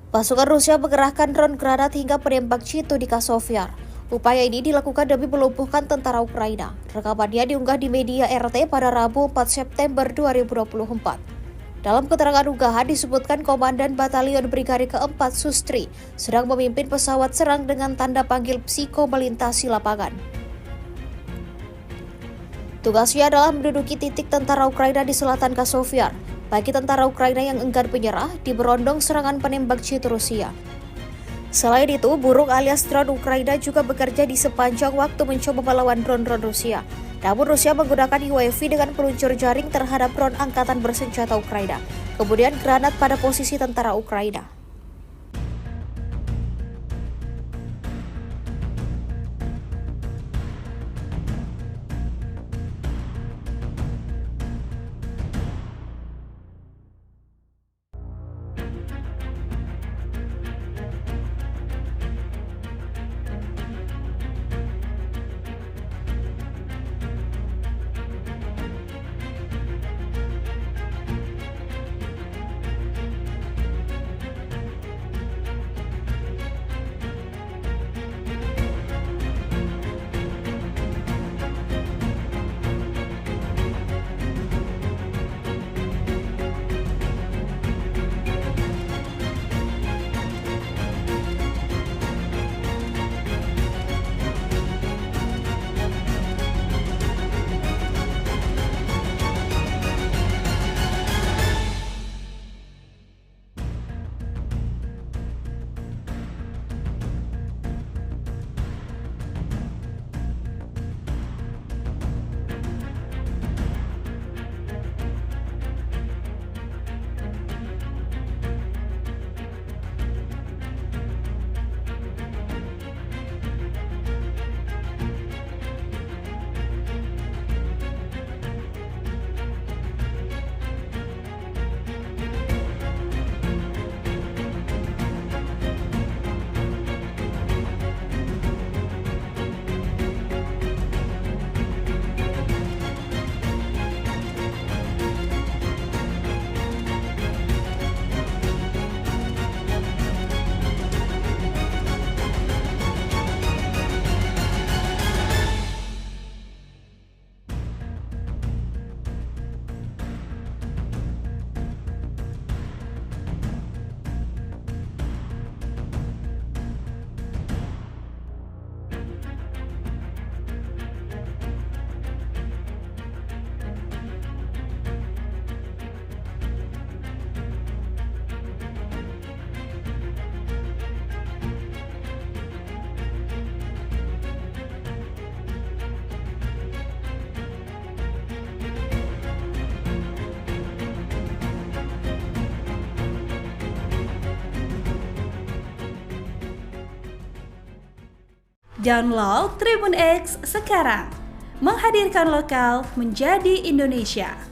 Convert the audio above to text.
Pasukan Rusia mengerahkan drone granat hingga menembak Chito di Kasovyar. Upaya ini dilakukan demi melumpuhkan tentara Ukraina. Rekamannya diunggah di media RT pada Rabu 4 September 2024. Dalam keterangan unggahan disebutkan Komandan Batalion Brigade keempat Sustri sedang memimpin pesawat serang dengan tanda panggil Psiko melintasi lapangan. Tugasnya adalah menduduki titik tentara Ukraina di selatan Kasovyar. Bagi tentara Ukraina yang enggan menyerah, diberondong serangan penembak Chito Rusia. Selain itu, burung alias drone Ukraina juga bekerja di sepanjang waktu mencoba melawan drone-drone Rusia. Namun Rusia menggunakan UAV dengan peluncur jaring terhadap drone angkatan bersenjata Ukraina. Kemudian granat pada posisi tentara Ukraina. Download Tribun X sekarang, menghadirkan lokal menjadi Indonesia.